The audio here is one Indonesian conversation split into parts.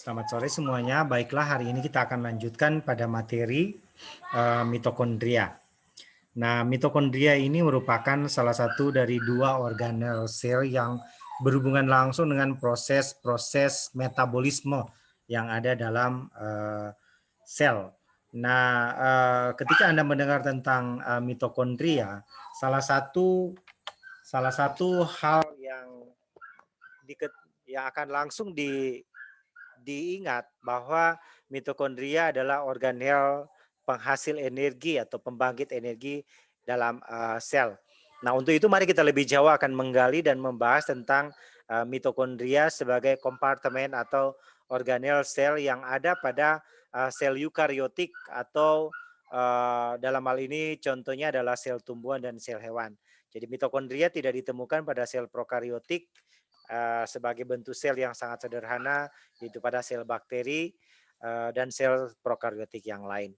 Selamat sore semuanya. Baiklah, hari ini kita akan lanjutkan pada materi mitokondria. Nah, mitokondria ini merupakan salah satu dari dua organel sel yang berhubungan langsung dengan proses-proses metabolisme yang ada dalam sel. Nah, ketika Anda mendengar tentang mitokondria, salah satu hal yang akan langsung diingat bahwa mitokondria adalah organel penghasil energi atau pembangkit energi dalam sel. Nah, untuk itu mari kita lebih jauh akan menggali dan membahas tentang mitokondria sebagai kompartemen atau organel sel yang ada pada sel eukariotik atau dalam hal ini contohnya adalah sel tumbuhan dan sel hewan. Jadi mitokondria tidak ditemukan pada sel prokariotik sebagai bentuk sel yang sangat sederhana, yaitu pada sel bakteri dan sel prokariotik yang lain.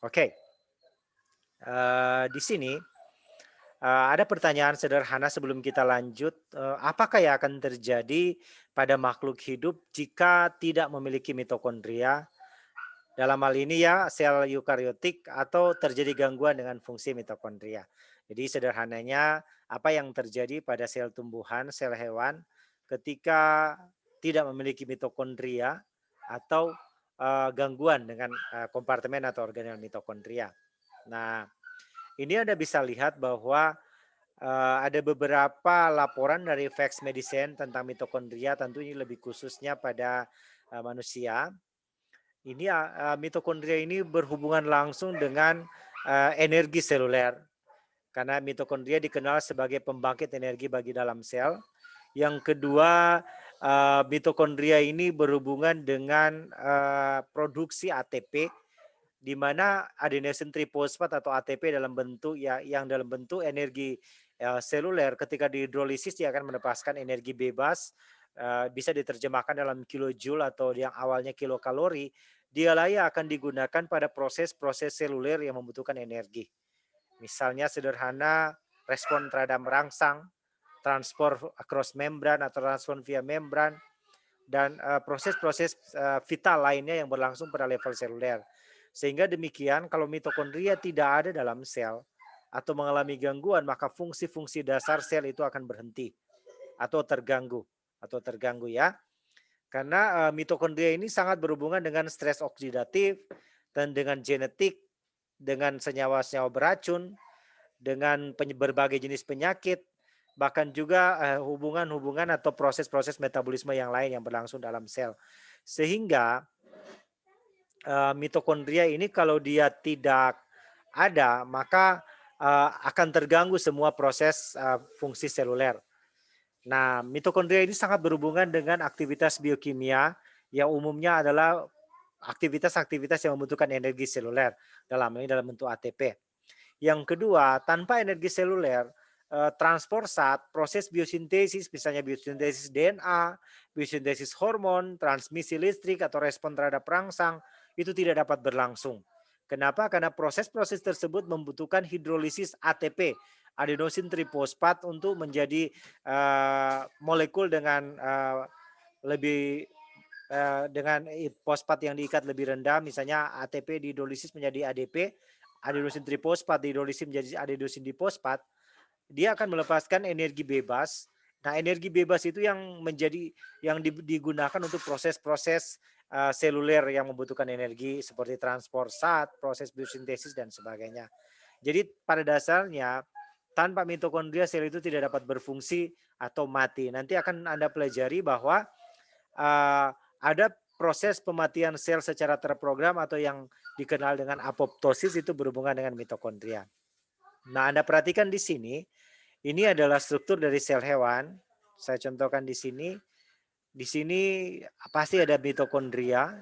Oke, di sini ada pertanyaan sederhana sebelum kita lanjut. Apakah yang akan terjadi pada makhluk hidup jika tidak memiliki mitokondria? Dalam hal ini ya sel eukariotik atau terjadi gangguan dengan fungsi mitokondria. Jadi sederhananya apa yang terjadi pada sel tumbuhan, sel hewan ketika tidak memiliki mitokondria atau gangguan dengan kompartemen atau organel mitokondria. Nah, ini Anda bisa lihat bahwa ada beberapa laporan dari Facts Medicine tentang mitokondria, tentu ini lebih khususnya pada manusia. Ini mitokondria ini berhubungan langsung dengan energi seluler. Karena mitokondria dikenal sebagai pembangkit energi bagi dalam sel. Yang kedua, mitokondria ini berhubungan dengan produksi ATP, di mana adenosine trifosfat atau ATP dalam bentuk yang dalam bentuk energi seluler ketika dihidrolisis dia akan melepaskan energi bebas, bisa diterjemahkan dalam kilojoule atau yang awalnya kilokalori, dialah yang akan digunakan pada proses-proses seluler yang membutuhkan energi. Misalnya sederhana respon terhadap merangsang, transport across membran atau transport via membran, dan proses-proses vital lainnya yang berlangsung pada level seluler. Sehingga demikian kalau mitokondria tidak ada dalam sel atau mengalami gangguan, maka fungsi-fungsi dasar sel itu akan berhenti atau terganggu ya. Karena mitokondria ini sangat berhubungan dengan stres oksidatif dan dengan genetik, dengan senyawa-senyawa beracun, dengan berbagai jenis penyakit, bahkan juga hubungan-hubungan atau proses-proses metabolisme yang lain yang berlangsung dalam sel. Sehingga mitokondria ini kalau dia tidak ada, maka akan terganggu semua proses fungsi seluler. Nah, mitokondria ini sangat berhubungan dengan aktivitas biokimia yang umumnya adalah aktivitas-aktivitas yang membutuhkan energi seluler, dalam bentuk ATP. Yang kedua, tanpa energi seluler, transport zat, proses biosintesis, misalnya biosintesis DNA, biosintesis hormon, transmisi listrik atau respon terhadap perangsang, itu tidak dapat berlangsung. Kenapa? Karena proses-proses tersebut membutuhkan hidrolisis ATP, adenosine trifosfat, untuk menjadi molekul dengan dengan fosfat yang diikat lebih rendah, misalnya ATP dihidrolisis menjadi ADP, adenosine trifosfat dihidrolisis menjadi adenosine difosfat, dia akan melepaskan energi bebas. Nah, energi bebas itu yang digunakan untuk proses-proses seluler yang membutuhkan energi seperti transport zat, proses biosintesis dan sebagainya. Jadi pada dasarnya tanpa mitokondria sel itu tidak dapat berfungsi atau mati. Nanti akan Anda pelajari bahwa ada proses pematian sel secara terprogram atau yang dikenal dengan apoptosis, itu berhubungan dengan mitokondria. Nah, Anda perhatikan di sini, ini adalah struktur dari sel hewan. Saya contohkan di sini. Di sini pasti ada mitokondria.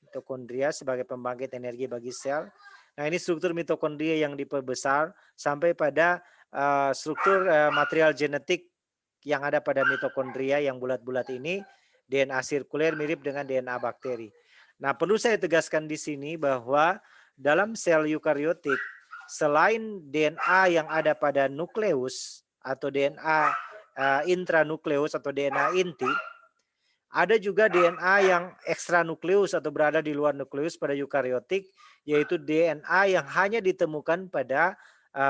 Mitokondria sebagai pembangkit energi bagi sel. Nah, ini struktur mitokondria yang diperbesar sampai pada struktur material genetik yang ada pada mitokondria yang bulat-bulat ini. DNA sirkuler mirip dengan DNA bakteri. Nah, perlu saya tegaskan di sini bahwa dalam sel eukariotik, selain DNA yang ada pada nukleus atau DNA intranukleus atau DNA inti, Ada juga DNA yang ekstranukleus atau berada di luar nukleus pada eukariotik, yaitu DNA yang hanya ditemukan pada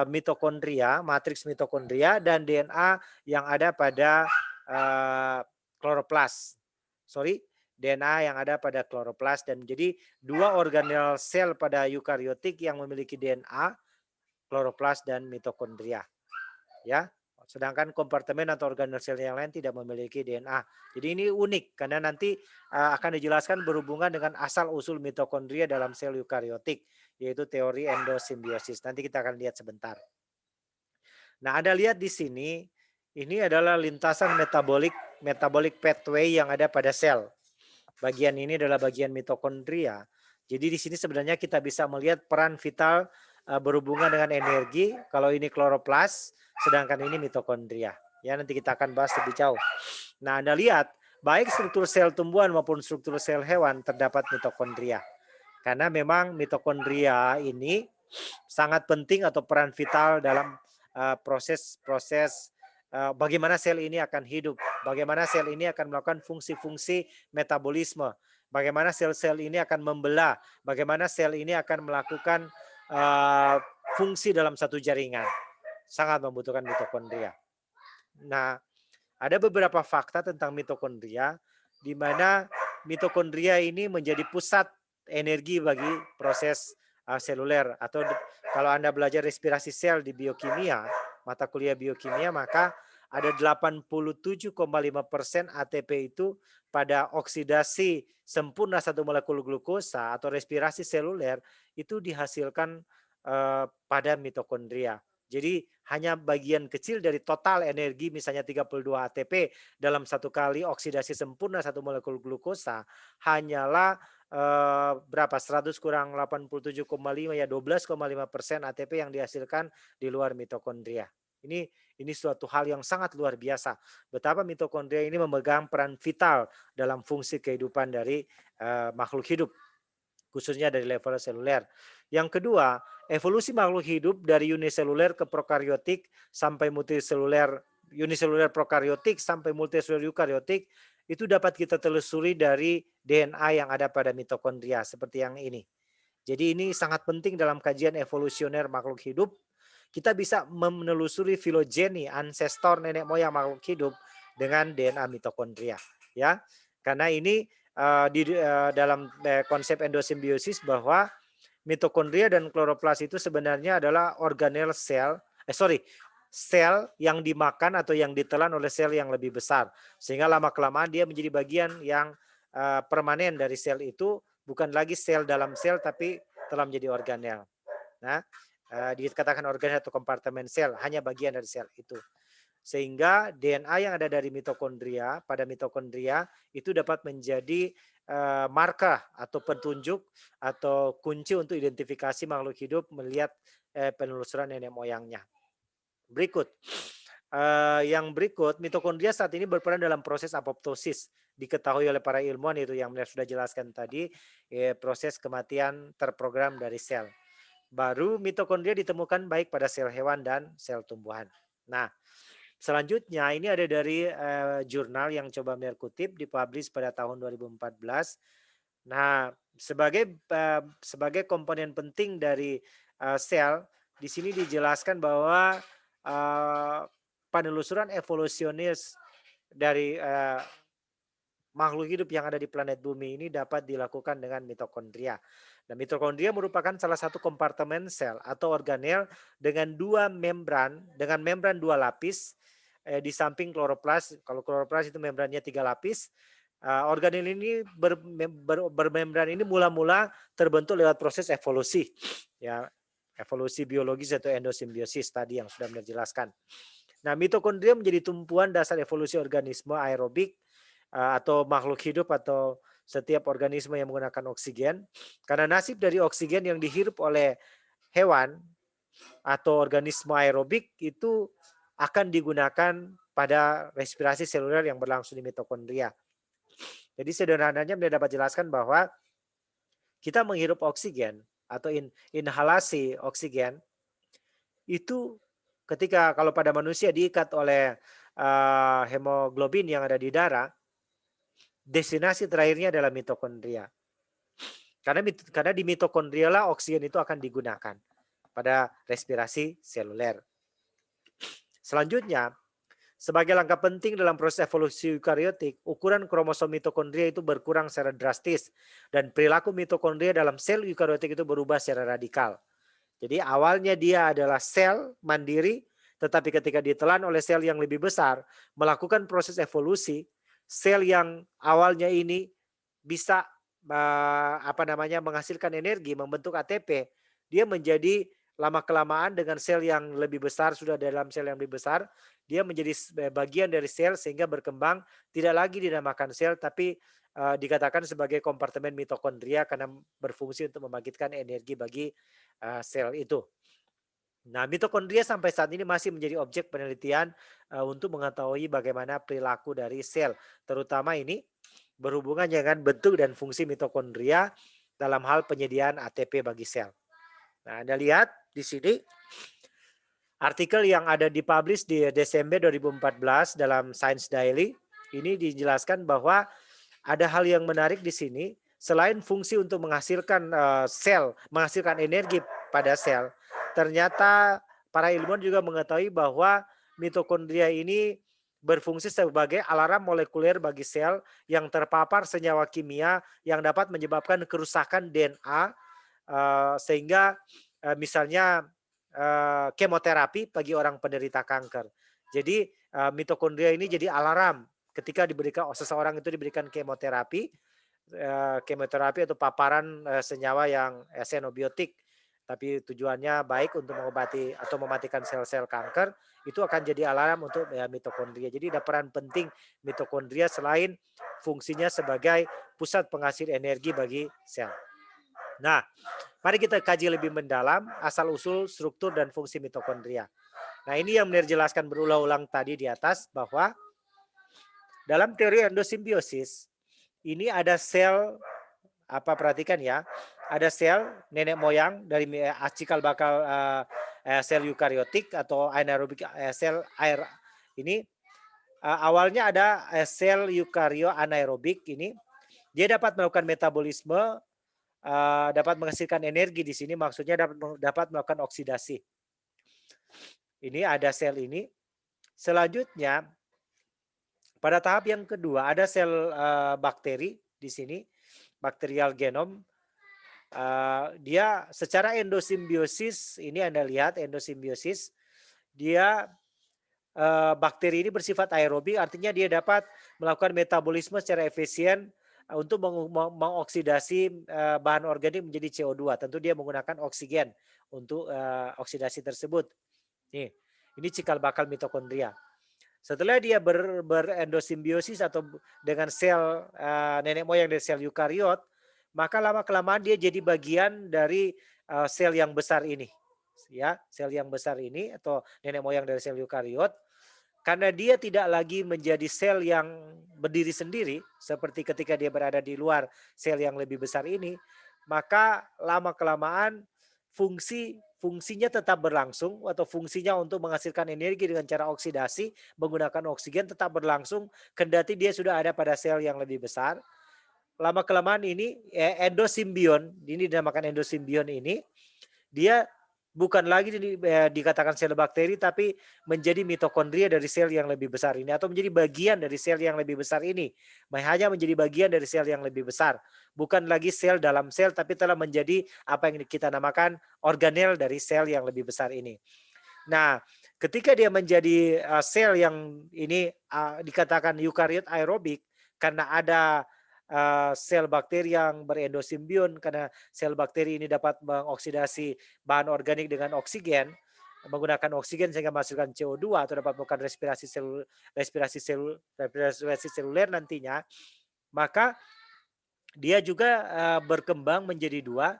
mitokondria, matriks mitokondria, dan DNA yang ada pada kloroplas. Sorry, DNA yang ada pada kloroplas. Dan jadi dua organel sel pada eukariotik yang memiliki DNA, kloroplas dan mitokondria. Ya, sedangkan kompartemen atau organel sel yang lain tidak memiliki DNA. Jadi ini unik karena nanti akan dijelaskan berhubungan dengan asal-usul mitokondria dalam sel eukariotik, yaitu teori endosimbiosis. Nanti kita akan lihat sebentar. Nah, Anda lihat di sini, ini adalah lintasan metabolic pathway yang ada pada sel. Bagian ini adalah bagian mitokondria. Jadi di sini sebenarnya kita bisa melihat peran vital berhubungan dengan energi. Kalau ini kloroplas, sedangkan ini mitokondria. Ya, nanti kita akan bahas lebih jauh. Nah, Anda lihat, baik struktur sel tumbuhan maupun struktur sel hewan terdapat mitokondria. Karena memang mitokondria ini sangat penting atau peran vital dalam proses-proses bagaimana sel ini akan hidup, bagaimana sel ini akan melakukan fungsi-fungsi metabolisme, bagaimana sel-sel ini akan membelah, bagaimana sel ini akan melakukan fungsi dalam satu jaringan. Sangat membutuhkan mitokondria. Nah, ada beberapa fakta tentang mitokondria, di mana mitokondria ini menjadi pusat energi bagi proses seluler. Atau kalau Anda belajar respirasi sel di biokimia, mata kuliah biokimia, maka ada 87,5% ATP itu pada oksidasi sempurna satu molekul glukosa atau respirasi seluler itu dihasilkan pada mitokondria. Jadi hanya bagian kecil dari total energi, misalnya 32 ATP dalam satu kali oksidasi sempurna satu molekul glukosa, hanyalah berapa, 100 kurang 87,5 ya 12,5% ATP yang dihasilkan di luar mitokondria. Ini suatu hal yang sangat luar biasa. Betapa mitokondria ini memegang peran vital dalam fungsi kehidupan dari makhluk hidup, khususnya dari level seluler. Yang kedua, evolusi makhluk hidup dari uniseluler ke prokaryotik sampai multiseluler, uniseluler prokaryotik sampai multiseluler eukaryotik, itu dapat kita telusuri dari DNA yang ada pada mitokondria seperti yang ini. Jadi ini sangat penting dalam kajian evolusioner makhluk hidup. Kita bisa menelusuri filogeni, ancestor nenek moyang makhluk hidup dengan DNA mitokondria, ya. Karena ini dalam konsep endosimbiosis bahwa mitokondria dan kloroplas itu sebenarnya adalah organel sel, sel yang dimakan atau yang ditelan oleh sel yang lebih besar. Sehingga lama-kelamaan dia menjadi bagian yang permanen dari sel itu, bukan lagi sel dalam sel, tapi telah menjadi organel. Nah, dikatakan organel atau kompartemen sel, hanya bagian dari sel itu. Sehingga DNA yang ada dari mitokondria, pada mitokondria itu dapat menjadi markah atau petunjuk atau kunci untuk identifikasi makhluk hidup melihat penelusuran nenek moyangnya. Berikut, yang berikut, mitokondria saat ini berperan dalam proses apoptosis. Diketahui oleh para ilmuwan itu yang sudah jelaskan tadi, proses kematian terprogram dari sel. Baru mitokondria ditemukan baik pada sel hewan dan sel tumbuhan. Nah, selanjutnya ini ada dari jurnal yang coba Mer kutip, dipublish pada tahun 2014. Nah, sebagai komponen penting dari sel, di sini dijelaskan bahwa penelusuran evolusionis dari makhluk hidup yang ada di planet bumi ini dapat dilakukan dengan mitokondria. Dan mitokondria merupakan salah satu kompartemen sel atau organel dengan dengan membran dua lapis di samping kloroplas. Kalau kloroplas itu membrannya 3 lapis. Organel ini bermembran ini mula-mula terbentuk lewat proses evolusi, ya, evolusi biologis atau endosimbiosis tadi yang sudah menjelaskan. Nah, mitokondria menjadi tumpuan dasar evolusi organisme aerobik atau makhluk hidup atau setiap organisme yang menggunakan oksigen. Karena nasib dari oksigen yang dihirup oleh hewan atau organisme aerobik itu akan digunakan pada respirasi seluler yang berlangsung di mitokondria. Jadi sederhananya kita dapat jelaskan bahwa kita menghirup oksigen atau inhalasi oksigen itu ketika kalau pada manusia diikat oleh hemoglobin yang ada di darah, destinasi terakhirnya adalah mitokondria. Karena di mitokondria lah oksigen itu akan digunakan pada respirasi seluler. Selanjutnya, sebagai langkah penting dalam proses evolusi eukariotik, ukuran kromosom mitokondria itu berkurang secara drastis dan perilaku mitokondria dalam sel eukariotik itu berubah secara radikal. Jadi awalnya dia adalah sel mandiri, tetapi ketika ditelan oleh sel yang lebih besar, melakukan proses evolusi, sel yang awalnya ini bisa menghasilkan energi, membentuk ATP, dia menjadi lama kelamaan dengan sel yang lebih besar, sudah dalam sel yang lebih besar, dia menjadi bagian dari sel sehingga berkembang, tidak lagi dinamakan sel tapi dikatakan sebagai kompartemen mitokondria karena berfungsi untuk membangkitkan energi bagi sel itu. Nah, mitokondria sampai saat ini masih menjadi objek penelitian untuk mengetahui bagaimana perilaku dari sel, terutama ini berhubungan dengan bentuk dan fungsi mitokondria dalam hal penyediaan ATP bagi sel. Nah, Anda lihat di sini artikel yang ada dipublish di Desember 2014 dalam Science Daily, ini dijelaskan bahwa ada hal yang menarik di sini, selain fungsi untuk menghasilkan menghasilkan energi pada sel, ternyata para ilmuwan juga mengetahui bahwa mitokondria ini berfungsi sebagai alarm molekuler bagi sel yang terpapar senyawa kimia yang dapat menyebabkan kerusakan DNA sehingga misalnya kemoterapi bagi orang penderita kanker. Jadi mitokondria ini jadi alarm ketika seseorang itu diberikan kemoterapi atau paparan senyawa yang xenobiotik, tapi tujuannya baik untuk mengobati atau mematikan sel-sel kanker, itu akan jadi alarm untuk mitokondria. Jadi ada peran penting mitokondria selain fungsinya sebagai pusat penghasil energi bagi sel. Nah, mari kita kaji lebih mendalam asal-usul, struktur, dan fungsi mitokondria. Nah, ini yang dijelaskan berulang-ulang tadi di atas bahwa dalam teori endosimbiosis, ini ada sel, perhatikan ya, ada sel nenek moyang dari cikal bakal sel eukariotik atau anaerobik sel air ini. Awalnya ada sel eukario anaerobik ini, dia dapat melakukan metabolisme, dapat menghasilkan energi di sini, maksudnya dapat melakukan oksidasi. Ini ada sel ini. Selanjutnya pada tahap yang kedua ada sel bakteri di sini, bakterial genom. Dia secara endosimbiosis, ini Anda lihat endosimbiosis, dia bakteri ini bersifat aerobik, artinya dia dapat melakukan metabolisme secara efisien untuk mengoksidasi bahan organik menjadi CO2. Tentu dia menggunakan oksigen untuk oksidasi tersebut. Nih, ini cikal bakal mitokondria. Setelah dia berendosimbiosis atau dengan sel nenek moyang dari sel eukariot, maka lama-kelamaan dia jadi bagian dari sel yang besar ini. Ya, sel yang besar ini atau nenek moyang dari sel eukariot, karena dia tidak lagi menjadi sel yang berdiri sendiri seperti ketika dia berada di luar sel yang lebih besar ini, maka lama-kelamaan fungsinya tetap berlangsung atau fungsinya untuk menghasilkan energi dengan cara oksidasi menggunakan oksigen tetap berlangsung kendati dia sudah ada pada sel yang lebih besar. Lama kelamaan ini endosimbion, ini dinamakan endosimbion ini, dia bukan lagi dikatakan sel bakteri tapi menjadi mitokondria dari sel yang lebih besar ini atau menjadi bagian dari sel yang lebih besar ini. Hanya menjadi bagian dari sel yang lebih besar. Bukan lagi sel dalam sel tapi telah menjadi apa yang kita namakan organel dari sel yang lebih besar ini. Nah, ketika dia menjadi sel yang ini dikatakan eukariot aerobik karena ada sel bakteri yang berendosimbion, karena sel bakteri ini dapat mengoksidasi bahan organik dengan oksigen, menggunakan oksigen sehingga menghasilkan CO2 atau dapat melakukan respirasi seluler nantinya, maka dia juga berkembang menjadi dua.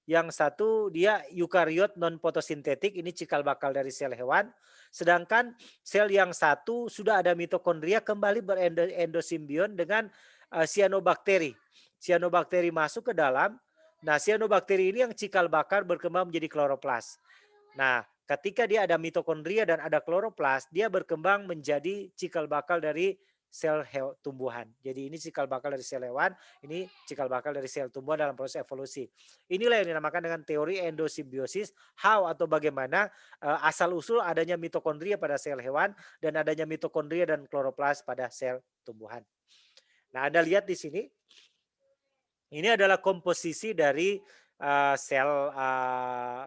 Yang satu dia eukariot non fotosintetik, ini cikal bakal dari sel hewan. Sedangkan sel yang satu sudah ada mitokondria kembali berendosimbion dengan cyanobactery. Cyanobactery masuk ke dalam. Nah, cyanobactery ini yang cikal bakal berkembang menjadi kloroplas. Nah, ketika dia ada mitokondria dan ada kloroplas, dia berkembang menjadi cikal bakal dari sel tumbuhan. Jadi ini cikal bakal dari sel hewan, ini cikal bakal dari sel tumbuhan dalam proses evolusi. Inilah yang dinamakan dengan teori endosimbiosis, how atau bagaimana asal-usul adanya mitokondria pada sel hewan dan adanya mitokondria dan kloroplas pada sel tumbuhan. Nah, Anda lihat di sini, ini adalah komposisi dari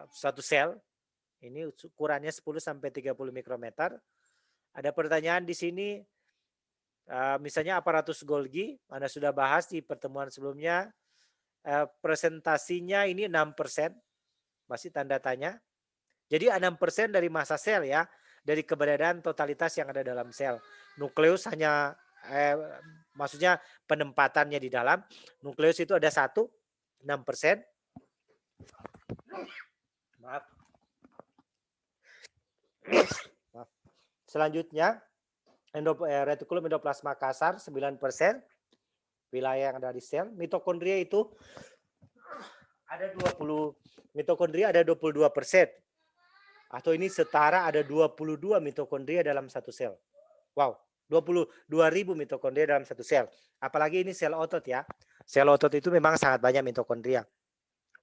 satu sel. Ini ukurannya 10 sampai 30 mikrometer. Ada pertanyaan di sini, misalnya aparatus Golgi, Anda sudah bahas di pertemuan sebelumnya. Presentasinya ini 6%, masih tanda tanya. Jadi 6% dari massa sel ya, dari keberadaan totalitas yang ada dalam sel. Nukleus hanya, maksudnya penempatannya di dalam. Nukleus itu ada 6%. Maaf. Selanjutnya, retikulum endoplasma kasar 9%, wilayah yang ada di sel. Mitokondria itu ada 22%. Atau ini setara ada 22 mitokondria dalam satu sel. Wow, 22.000 mitokondria dalam satu sel. Apalagi ini sel otot ya. Sel otot itu memang sangat banyak mitokondria.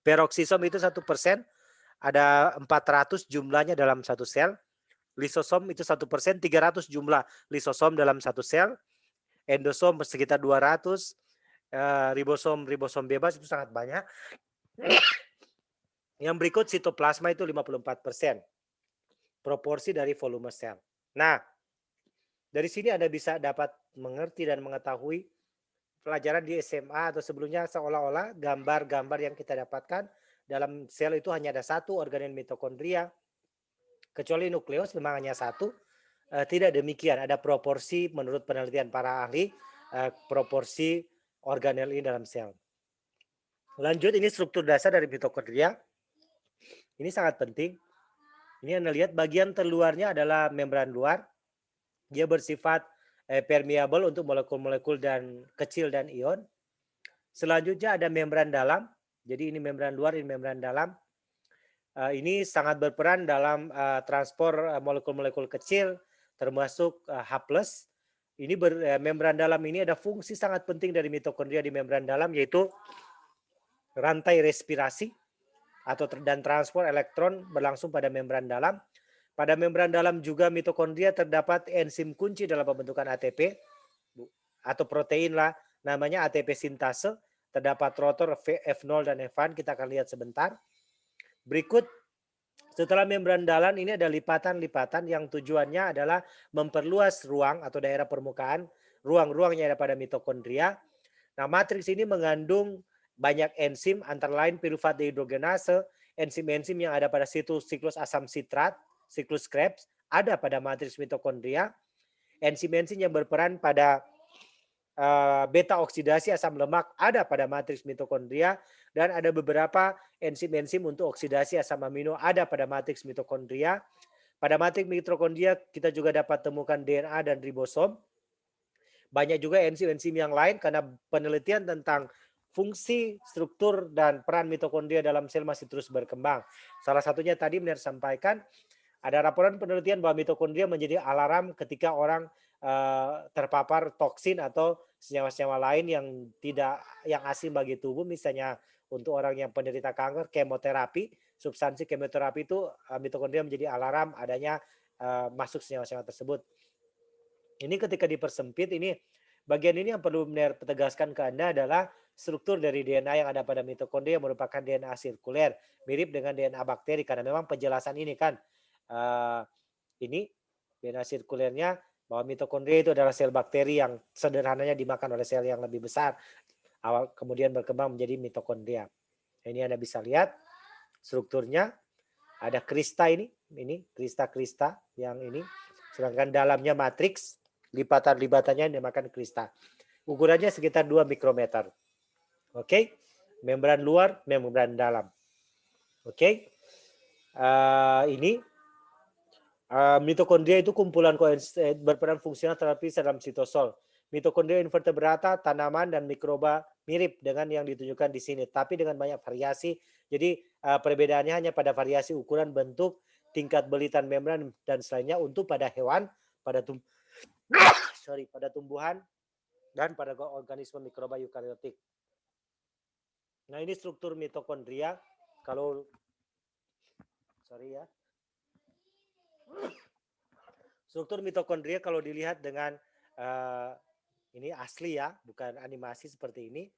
Peroksisom itu 1%, ada 400 jumlahnya dalam satu sel. Lisosom itu 1%, 300 jumlah lisosom dalam satu sel. Endosom sekitar 200, ribosom bebas itu sangat banyak. Yang berikut sitoplasma itu 54%. Proporsi dari volume sel. Nah, dari sini Anda bisa dapat mengerti dan mengetahui pelajaran di SMA atau sebelumnya seolah-olah gambar-gambar yang kita dapatkan dalam sel itu hanya ada satu organel mitokondria, kecuali nukleus memang hanya satu. Tidak demikian, ada proporsi menurut penelitian para ahli, proporsi organel ini dalam sel. Lanjut, ini struktur dasar dari mitokondria. Ini sangat penting. Ini Anda lihat bagian terluarnya adalah membran luar. Dia bersifat permeable untuk molekul-molekul dan kecil dan ion. Selanjutnya ada membran dalam. Jadi ini membran luar, ini membran dalam. Ini sangat berperan dalam transport molekul-molekul kecil, termasuk H+. Ini membran dalam ini ada fungsi sangat penting dari mitokondria di membran dalam, yaitu rantai respirasi dan transport elektron berlangsung pada membran dalam. Pada membran dalam juga mitokondria terdapat enzim kunci dalam pembentukan ATP atau protein lah, namanya ATP sintase. Terdapat rotor F0 dan F1, kita akan lihat sebentar. Berikut, setelah membran dalam ini ada lipatan-lipatan yang tujuannya adalah memperluas ruang atau daerah permukaan, ruang-ruang yang ada pada mitokondria. Nah, matriks ini mengandung banyak enzim, antara lain pirufat dehidrogenase, enzim-enzim yang ada pada siklus asam sitrat, siklus Krebs, ada pada matriks mitokondria. Enzim-enzim yang berperan pada beta oksidasi asam lemak ada pada matriks mitokondria, dan ada beberapa enzim-enzim untuk oksidasi asam amino ada pada matriks mitokondria. Pada matriks mitokondria kita juga dapat temukan DNA dan ribosom. Banyak juga enzim-enzim yang lain karena penelitian tentang fungsi, struktur, dan peran mitokondria dalam sel masih terus berkembang. Salah satunya tadi benar sampaikan, ada laporan penelitian bahwa mitokondria menjadi alarm ketika orang terpapar toksin atau senyawa-senyawa lain yang asing bagi tubuh, misalnya untuk orang yang penderita kanker, kemoterapi, substansi kemoterapi itu mitokondria menjadi alarm adanya masuk senyawa-senyawa tersebut. Ini ketika dipersempit, ini bagian ini yang perlu benar tegaskan ke Anda adalah struktur dari DNA yang ada pada mitokondria merupakan DNA sirkuler, mirip dengan DNA bakteri, karena memang penjelasan ini kan ini DNA sirkulernya bahwa mitokondria itu adalah sel bakteri yang sederhananya dimakan oleh sel yang lebih besar, kemudian berkembang menjadi mitokondria. Ini Anda bisa lihat strukturnya, ada krista ini krista yang ini, sedangkan dalamnya matriks, lipatan-lipatannya dinamakan krista. Ukurannya sekitar 2 mikrometer. Oke, membran luar, membran dalam. Oke, ini mitokondria itu kumpulan berperan fungsional terapis dalam sitosol. Mitokondria invertebrata, tanaman, dan mikroba mirip dengan yang ditunjukkan di sini, tapi dengan banyak variasi. Jadi perbedaannya hanya pada variasi ukuran, bentuk, tingkat belitan membran, dan selainnya. Untuk pada hewan, pada pada tumbuhan dan pada organisme mikroba eukariotik. Nah, ini struktur mitokondria. Kalau struktur mitokondria kalau dilihat dengan ini asli ya, bukan animasi seperti ini.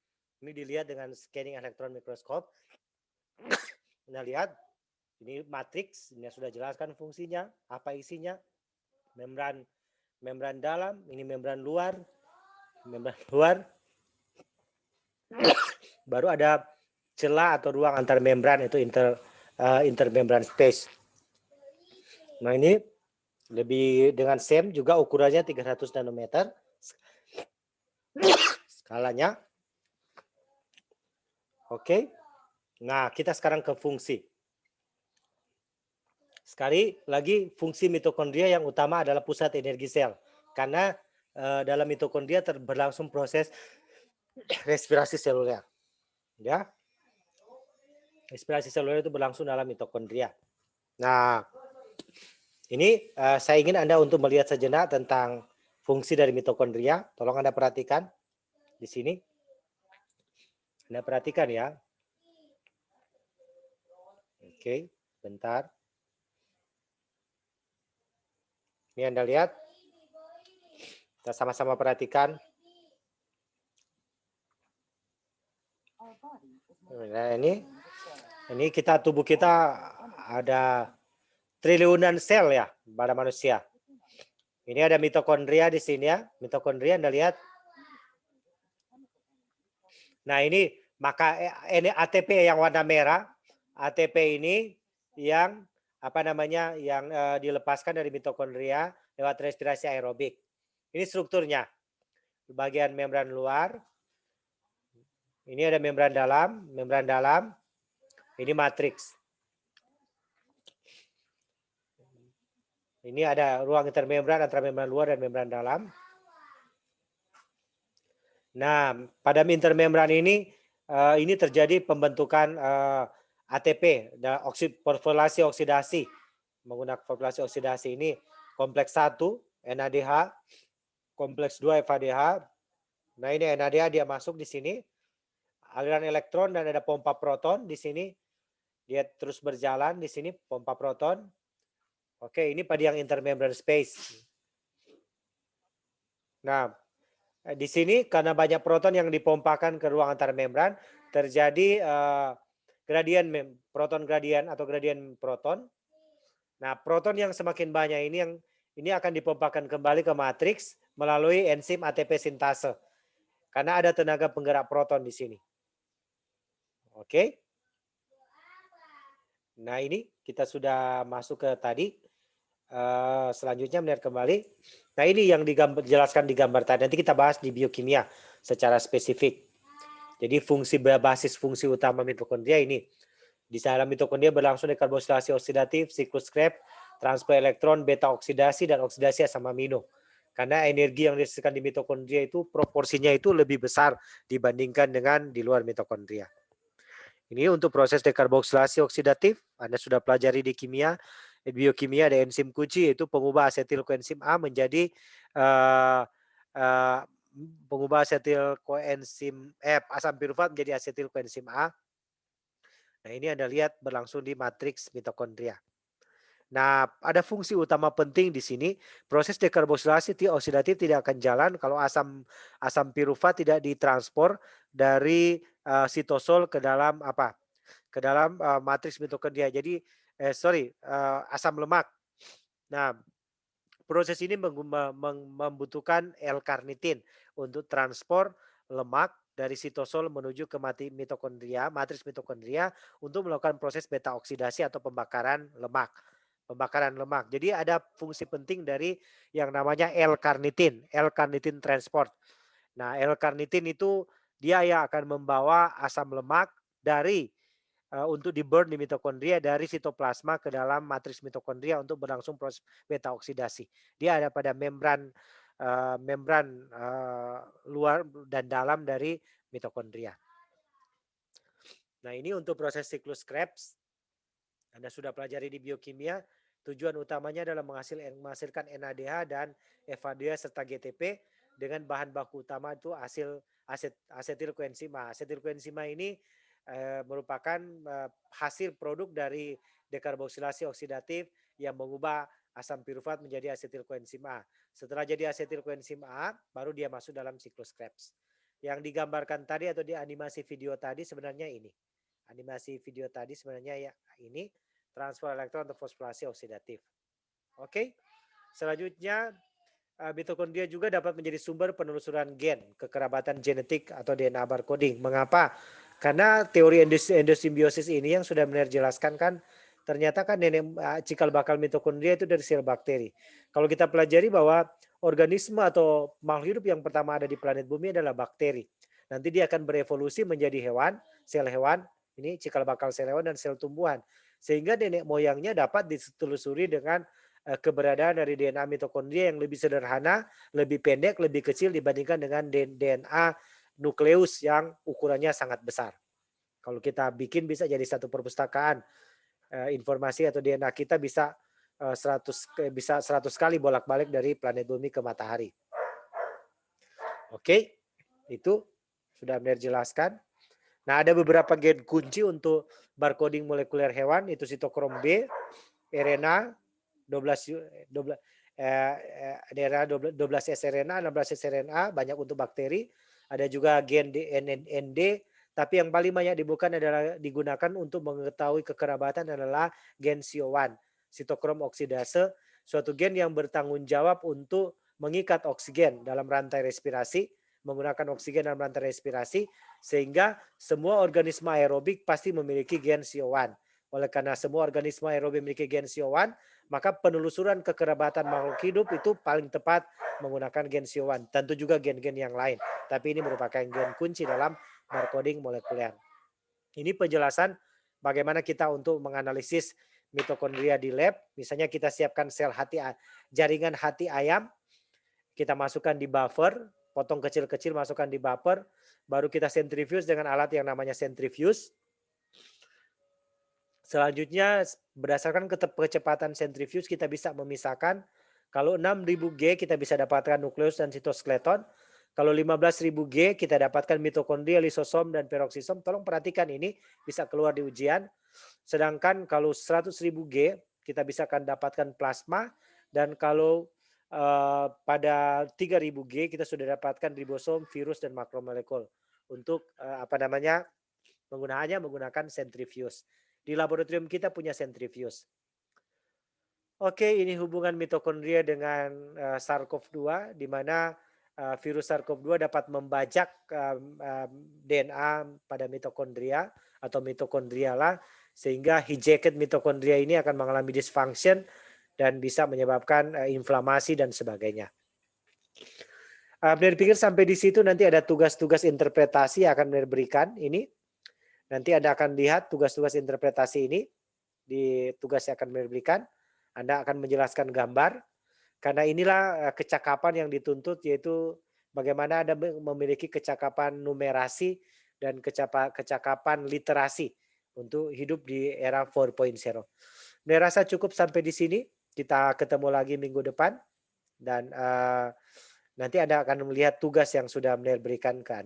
Ini dilihat dengan scanning elektron mikroskop. Nah, lihat ini matriks, ini sudah jelaskan fungsinya, apa isinya. Membran dalam, ini membran luar. Baru ada celah atau ruang antar membran, itu intermembran space. Nah, ini lebih dengan SEM juga ukurannya 300 nanometer. Skalanya. Oke. Nah, kita sekarang ke fungsi. Sekali lagi, fungsi mitokondria yang utama adalah pusat energi sel. Karena dalam mitokondria berlangsung proses respirasi seluler. Ya. Respirasi seluler itu berlangsung dalam mitokondria. Nah, ini saya ingin Anda untuk melihat sejenak tentang fungsi dari mitokondria. Tolong Anda perhatikan di sini. Anda perhatikan ya. Oke, bentar. Ini Anda lihat. Kita sama-sama perhatikan. Nah, ini tubuh kita ada triliunan sel ya pada manusia. Ini ada mitokondria di sini ya. Mitokondria Anda lihat. Nah, ini maka ini ATP yang warna merah. ATP ini yang yang dilepaskan dari mitokondria lewat respirasi aerobik. Ini strukturnya. Bagian membran luar. Ini ada membran dalam. Ini matriks. Ini ada ruang intermembran antara membran luar dan membran dalam. Nah, pada intermembran ini terjadi pembentukan ATP, fosforylasi oksidasi. Menggunakan fosforilasi oksidasi ini kompleks 1 NADH, kompleks 2 FADH. Nah, ini NADH dia masuk di sini. Aliran elektron dan ada pompa proton di sini. Dia terus berjalan di sini pompa proton. Oke, ini pada yang intermembran space. Nah, di sini karena banyak proton yang dipompakan ke ruang antar membran, terjadi gradien proton gradien atau gradien proton. Nah, proton yang semakin banyak ini akan dipompakan kembali ke matriks melalui enzim ATP sintase. Karena ada tenaga penggerak proton di sini. Oke. Nah, ini kita sudah masuk ke tadi. Selanjutnya melihat kembali. Nah, ini yang dijelaskan di gambar tadi. Nanti kita bahas di biokimia secara spesifik. Jadi basis fungsi utama mitokondria ini. Di dalam mitokondria berlangsung dekarboksilasi oksidatif, siklus Krebs, transfer elektron, beta oksidasi, dan oksidasi asam amino. Karena energi yang dihasilkan di mitokondria itu proporsinya itu lebih besar dibandingkan dengan di luar mitokondria. Ini untuk proses dekarboksilasi oksidatif, Anda sudah pelajari di kimia, biokimia ada enzim kunci yaitu pengubah asetil koenzim A menjadi pengubah asetil koenzim asam pirufat menjadi asetil koenzim A. Nah, ini Anda lihat berlangsung di matriks mitokondria. Nah, ada fungsi utama penting di sini. Proses dekarboksilasi oksidatif tidak akan jalan kalau asam pirufat tidak ditransport dari sitosol ke dalam Ke dalam matriks mitokondria. Jadi asam lemak. Nah, proses ini membutuhkan L-karnitin untuk transport lemak dari sitosol menuju ke matriks mitokondria untuk melakukan proses beta oksidasi atau pembakaran lemak. Jadi ada fungsi penting dari yang namanya L-karnitin transport. Nah, L-karnitin itu dia yang akan membawa asam lemak dari untuk di-burn di mitokondria dari sitoplasma ke dalam matriks mitokondria untuk berlangsung proses beta oksidasi. Dia ada pada membran luar dan dalam dari mitokondria. Nah, ini untuk proses siklus Krebs. Anda sudah pelajari di biokimia. Tujuan utamanya adalah menghasilkan NADH dan FADH serta GTP dengan bahan baku utama itu asetil koenzima. Asetil koenzima ini merupakan hasil produk dari dekarboksilasi oksidatif yang mengubah asam pirufat menjadi asetil koenzim A. Setelah jadi asetil koenzim A, baru dia masuk dalam siklus Krebs. Yang digambarkan tadi atau di animasi video tadi sebenarnya ini. Animasi video tadi sebenarnya ya ini transfer elektron atau fosforasi oksidatif. Oke. Selanjutnya mitokondria juga dapat menjadi sumber penelusuran gen, kekerabatan genetik atau DNA barcoding. Mengapa? Karena teori endosimbiosis ini yang sudah benar jelaskan kan ternyata kan cikal bakal mitokondria itu dari sel bakteri. Kalau kita pelajari bahwa organisme atau makhluk hidup yang pertama ada di planet bumi adalah bakteri. Nanti dia akan berevolusi menjadi hewan, sel hewan, ini cikal bakal sel hewan dan sel tumbuhan. Sehingga nenek moyangnya dapat ditelusuri dengan keberadaan dari DNA mitokondria yang lebih sederhana, lebih pendek, lebih kecil dibandingkan dengan DNA nukleus yang ukurannya sangat besar. Kalau kita bikin bisa jadi satu perpustakaan informasi atau DNA kita bisa 100 kali bolak-balik dari planet bumi ke matahari. Oke, itu sudah benar jelaskan. Nah, ada beberapa gen kunci untuk barcoding molekuler hewan, itu sitokrom B, RNA, 12 sRNA, 16 sRNA, banyak untuk bakteri. Ada juga gen ND, tapi yang paling banyak digunakan untuk mengetahui kekerabatan adalah gen CO1, sitokrom oksidase, suatu gen yang bertanggung jawab untuk mengikat oksigen dalam rantai respirasi, menggunakan oksigen dalam rantai respirasi, sehingga semua organisme aerobik pasti memiliki gen CO1. Oleh karena semua organisme aerobik memiliki gen CO1, maka penelusuran kekerabatan makhluk hidup itu paling tepat menggunakan gen CO1. Tentu juga gen-gen yang lain, tapi ini merupakan gen kunci dalam barcoding molekuler. Ini penjelasan bagaimana kita untuk menganalisis mitokondria di lab. Misalnya kita siapkan jaringan hati ayam, kita masukkan di buffer, potong kecil-kecil masukkan di buffer, baru kita centrifuge dengan alat yang namanya centrifuge. Selanjutnya berdasarkan kecepatan centrifuge kita bisa memisahkan kalau 6000 G kita bisa dapatkan nukleus dan sitoskeleton. Kalau 15.000 G kita dapatkan mitokondria, lisosom dan peroksisom. Tolong perhatikan ini bisa keluar di ujian. Sedangkan kalau 100.000 G kita bisa akan dapatkan plasma, dan kalau pada 3.000 G kita sudah dapatkan ribosom, virus dan makromolekul. Untuk menggunakan centrifuge. Di laboratorium kita punya centrifuge. Oke, ini hubungan mitokondria dengan SARS-CoV-2 di mana virus SARS-CoV-2 dapat membajak DNA pada mitokondria atau mitokondriala, sehingga hijacked mitokondria ini akan mengalami dysfunction dan bisa menyebabkan inflamasi dan sebagainya. Benar pikir sampai di situ nanti ada tugas-tugas interpretasi yang akan benar berikan ini. Nanti Anda akan lihat tugas-tugas interpretasi ini di tugas yang akan benar berikan. Anda akan menjelaskan gambar. Karena inilah kecakapan yang dituntut, yaitu bagaimana Anda memiliki kecakapan numerasi dan kecakapan literasi untuk hidup di era 4.0. Saya rasa cukup sampai di sini. Kita ketemu lagi minggu depan. Dan nanti Anda akan melihat tugas yang sudah Mner berikan ke Anda.